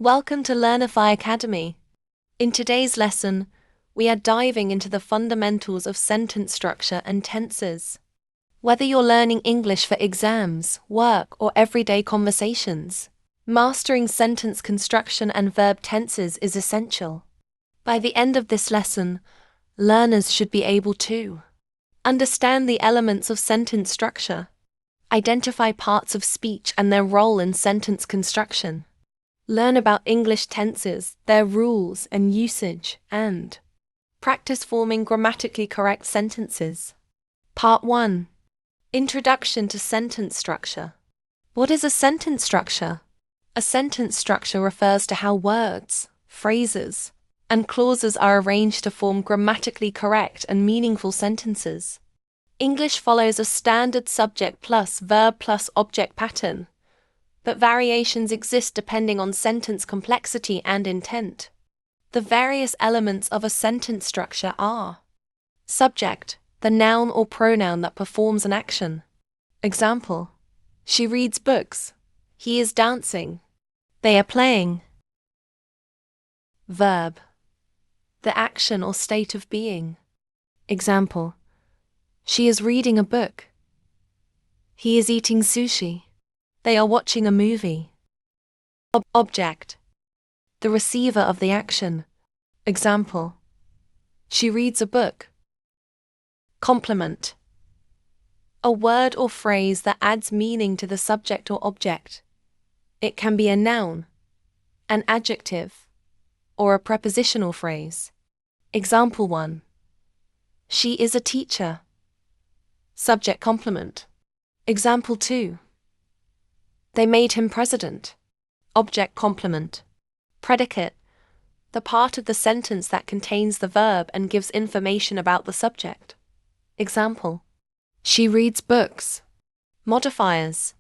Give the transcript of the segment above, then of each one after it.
Welcome to Learnify Academy. In today's lesson, we are diving into the fundamentals of sentence structure and tenses. Whether you're learning English for exams, work, or everyday conversations, mastering sentence construction and verb tenses is essential. By the end of this lesson, learners should be able to understand the elements of sentence structure, identify parts of speech and their role in sentence construction, learn about English tenses, their rules and usage, and practice forming grammatically correct sentences. Part 1. Introduction to sentence structure. What is a sentence structure? A sentence structure refers to how words, phrases, and clauses are arranged to form grammatically correct and meaningful sentences. English follows a standard subject plus verb plus object pattern, but variations exist depending on sentence complexity and intent. The various elements of a sentence structure are: subject, the noun or pronoun that performs an action. Example: she reads books. He is dancing. They are playing. Verb, the action or state of being. Example: she is reading a book. He is eating sushi. They are watching a movie. Object, the receiver of the action. Example: she reads a book. Complement, a word or phrase that adds meaning to the subject or object. It can be a noun, an adjective, or a prepositional phrase. Example 1. She is a teacher. Subject complement. Example 2. They made him president. Object complement. Predicate, the part of the sentence that contains the verb and gives information about the subject. Example: she reads books. Modifiers,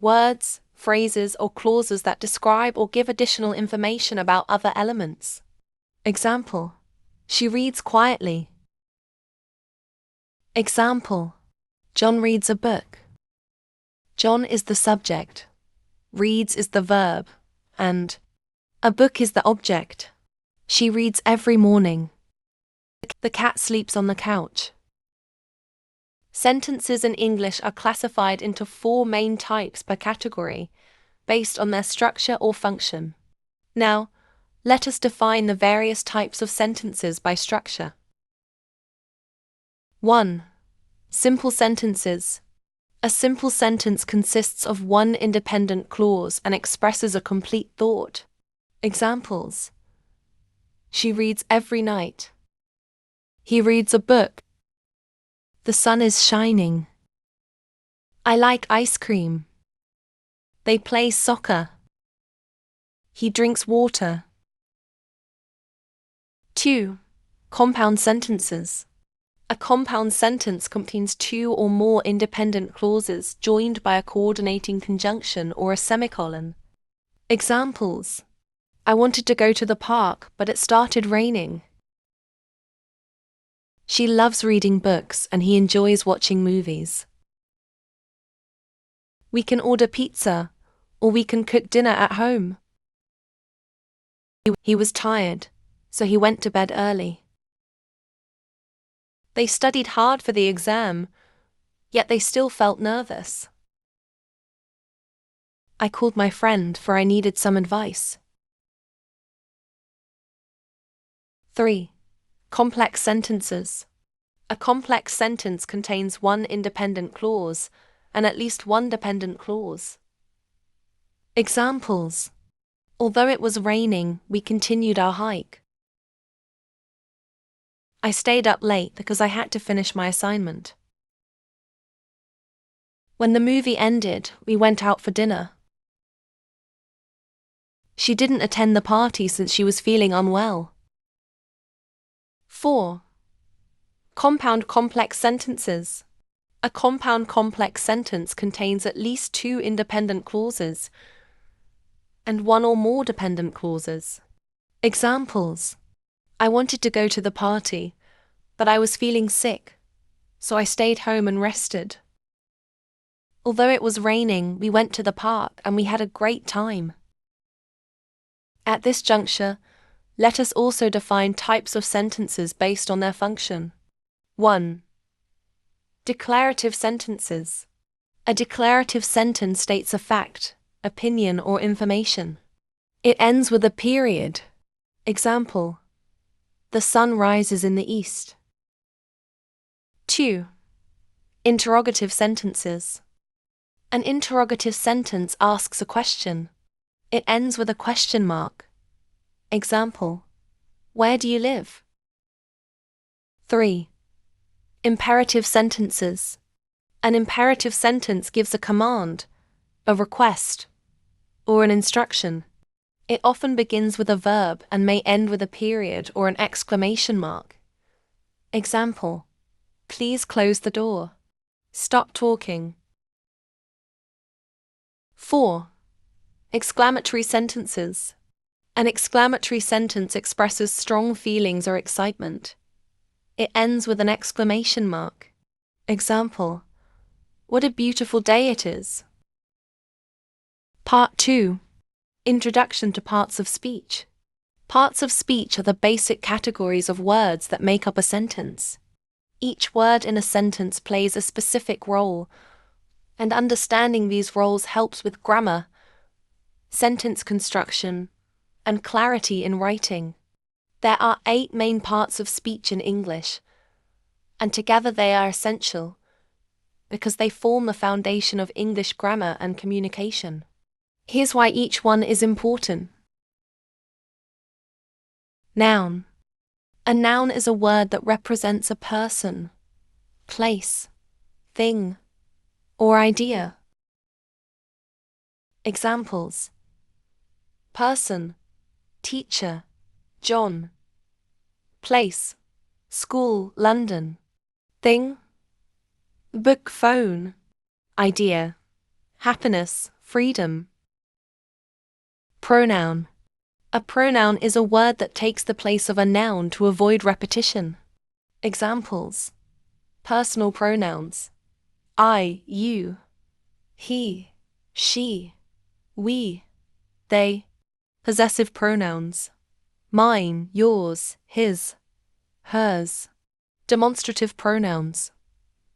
words, phrases, or clauses that describe or give additional information about other elements. Example: she reads quietly. Example: John reads a book. John is the subject, reads is the verb, and a book is the object. She reads every morning. The cat sleeps on the couch. Sentences in English are classified into 4 main types per category, based on their structure or function. Now, let us define the various types of sentences by structure. 1. Simple sentences. A simple sentence consists of one independent clause and expresses a complete thought. Examples: she reads every night. He reads a book. The sun is shining. I like ice cream. They play soccer. He drinks water. 2. Compound sentences. A compound sentence contains 2 or more independent clauses joined by a coordinating conjunction or a semicolon. Examples: I wanted to go to the park, but it started raining. She loves reading books and he enjoys watching movies. We can order pizza, or we can cook dinner at home. He was tired, so he went to bed early. They studied hard for the exam, yet they still felt nervous. I called my friend for I needed some advice. 3. Complex sentences. A complex sentence contains one independent clause and at least one dependent clause. Examples: although it was raining, we continued our hike. I stayed up late because I had to finish my assignment. When the movie ended, we went out for dinner. She didn't attend the party since she was feeling unwell. 4. Compound complex sentences. A compound complex sentence contains at least 2 independent clauses and 1 or more dependent clauses. Examples: I wanted to go to the party, but I was feeling sick, so I stayed home and rested. Although it was raining, we went to the park and we had a great time. At this juncture, let us also define types of sentences based on their function. 1. Declarative sentences. A declarative sentence states a fact, opinion, or information. It ends with a period. Example: the sun rises in the east. 2. Interrogative sentences. An interrogative sentence asks a question. It ends with a question mark. Example: where do you live? 3. Imperative sentences. An imperative sentence gives a command, a request, or an instruction. It often begins with a verb and may end with a period or an exclamation mark. Example: please close the door. Stop talking. 4. Exclamatory sentences. An exclamatory sentence expresses strong feelings or excitement. It ends with an exclamation mark. Example: what a beautiful day it is. Part 2. Introduction to parts of speech. Parts of speech are the basic categories of words that make up a sentence. Each word in a sentence plays a specific role, and understanding these roles helps with grammar, sentence construction, and clarity in writing. There are 8 main parts of speech in English, and together they are essential because they form the foundation of English grammar and communication. Here's why each one is important. Noun. A noun is a word that represents a person, place, thing, or idea. Examples: person, teacher, John. Place, school, London. Thing, book, phone. Idea, happiness, freedom. Pronoun. A pronoun is a word that takes the place of a noun to avoid repetition. Examples: personal pronouns: I, you, he, she, we, they. Possessive pronouns: mine, yours, his, hers. Demonstrative pronouns: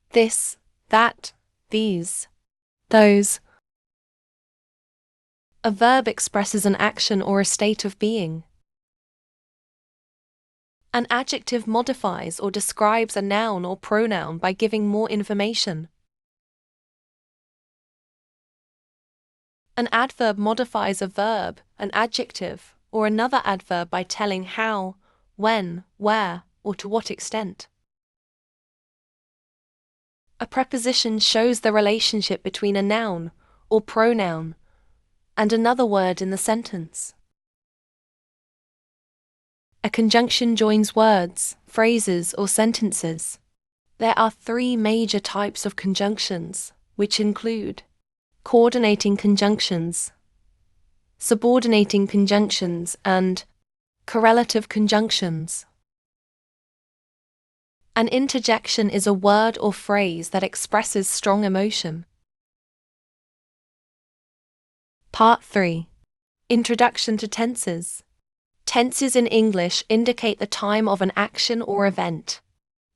this, that, these, those. A verb expresses an action or a state of being. An adjective modifies or describes a noun or pronoun by giving more information. An adverb modifies a verb, an adjective, or another adverb by telling how, when, where, or to what extent. A preposition shows the relationship between a noun or pronoun and another word in the sentence. A conjunction joins words, phrases, or sentences. There are 3 major types of conjunctions, which include coordinating conjunctions, subordinating conjunctions, and correlative conjunctions. An interjection is a word or phrase that expresses strong emotion. Part 3. Introduction to tenses. Tenses in English indicate the time of an action or event.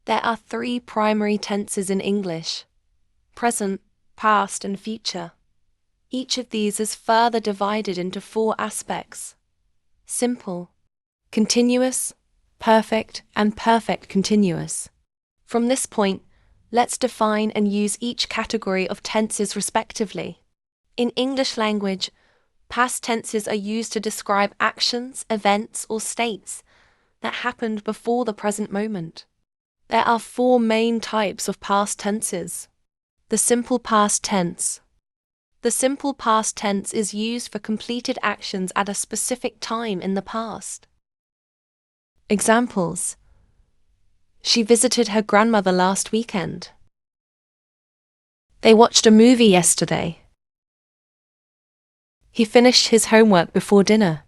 There are 3 primary tenses in English: present, past, and future. Each of these is further divided into 4 aspects: simple, continuous, perfect, and perfect continuous. From this point, let's define and use each category of tenses respectively. In English language, past tenses are used to describe actions, events, or states that happened before the present moment. There are 4 main types of past tenses. The simple past tense. The simple past tense is used for completed actions at a specific time in the past. Examples: she visited her grandmother last weekend. They watched a movie yesterday. He finished his homework before dinner.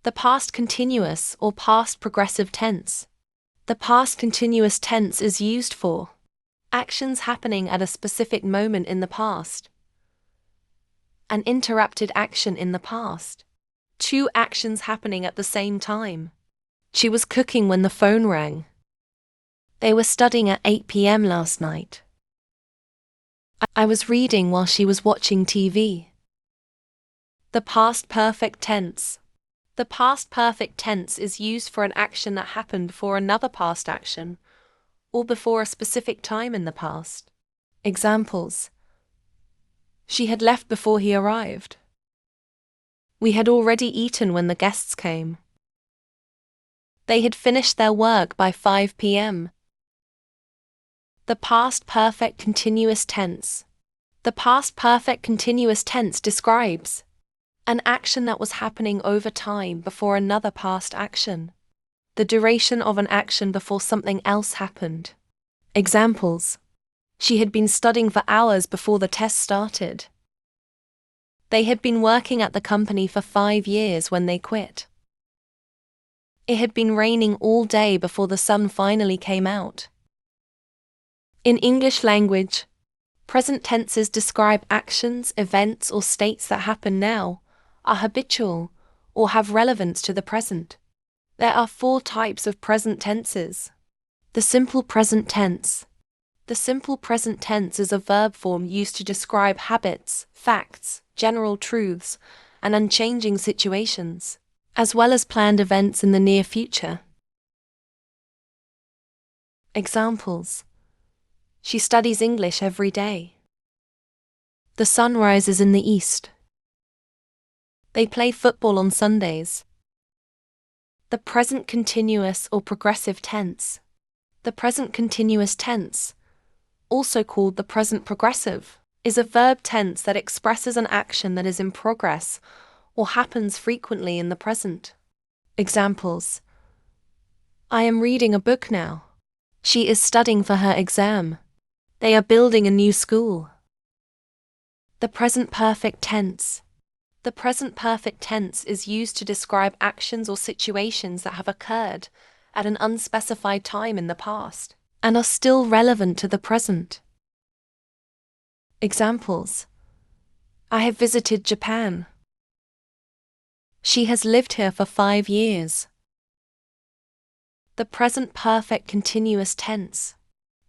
The past continuous or past progressive tense. The past continuous tense is used for actions happening at a specific moment in the past, an interrupted action in the past, Two actions happening at the same time. She was cooking when the phone rang. They were studying at 8 p.m. last night. I was reading while she was watching TV. The past perfect tense. The past perfect tense is used for an action that happened before another past action, or before a specific time in the past. Examples: she had left before he arrived. We had already eaten when the guests came. They had finished their work by 5 p.m. The past perfect continuous tense. The past perfect continuous tense describes an action that was happening over time before another past action. The duration of an action before something else happened. Examples: she had been studying for hours before the test started. They had been working at the company for 5 years when they quit. It had been raining all day before the sun finally came out. In English language, present tenses describe actions, events, or states that happen now, are habitual, or have relevance to the present. There are 4 types of present tenses. The simple present tense. The simple present tense is a verb form used to describe habits, facts, general truths, and unchanging situations, as well as planned events in the near future. Examples: she studies English every day. The sun rises in the east. They play football on Sundays. The present continuous or progressive tense. The present continuous tense, also called the present progressive, is a verb tense that expresses an action that is in progress or happens frequently in the present. Examples: I am reading a book now. She is studying for her exam. They are building a new school. The present perfect tense. The present perfect tense is used to describe actions or situations that have occurred at an unspecified time in the past and are still relevant to the present. Examples: I have visited Japan. She has lived here for 5 years. The present perfect continuous tense.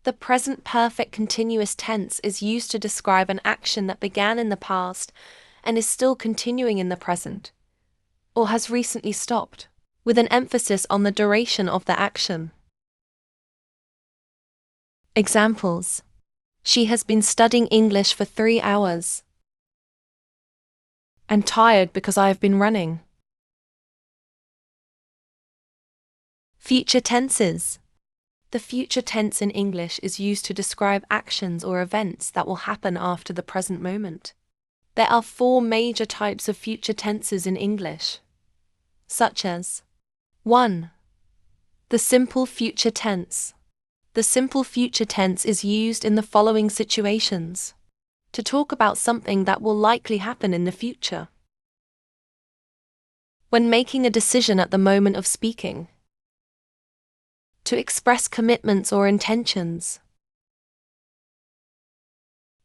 The present perfect continuous tense is used to describe an action that began in the past and is still continuing in the present, or has recently stopped, with an emphasis on the duration of the action. Examples: she has been studying English for 3 hours. I'm tired because I have been running. Future tenses. The future tense in English is used to describe actions or events that will happen after the present moment. There are 4 major types of future tenses in English, such as 1. The simple future tense. The simple future tense is used in the following situations: to talk about something that will likely happen in the future. When making a decision at the moment of speaking. To express commitments or intentions.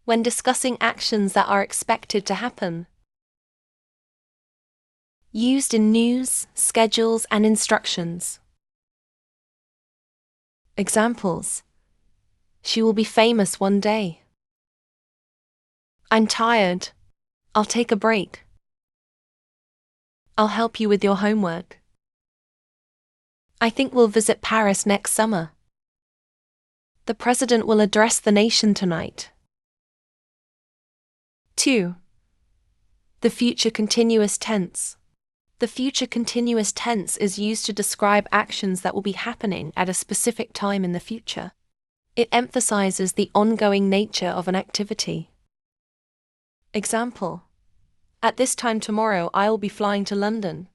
When discussing actions that are expected to happen. Used in news, schedules, and instructions. Examples: she will be famous one day. I'm tired. I'll take a break. I'll help you with your homework. I think we'll visit Paris next summer. The president will address the nation tonight. 2. The future continuous tense. The future continuous tense is used to describe actions that will be happening at a specific time in the future. It emphasizes the ongoing nature of an activity. Example: at this time tomorrow I'll be flying to London.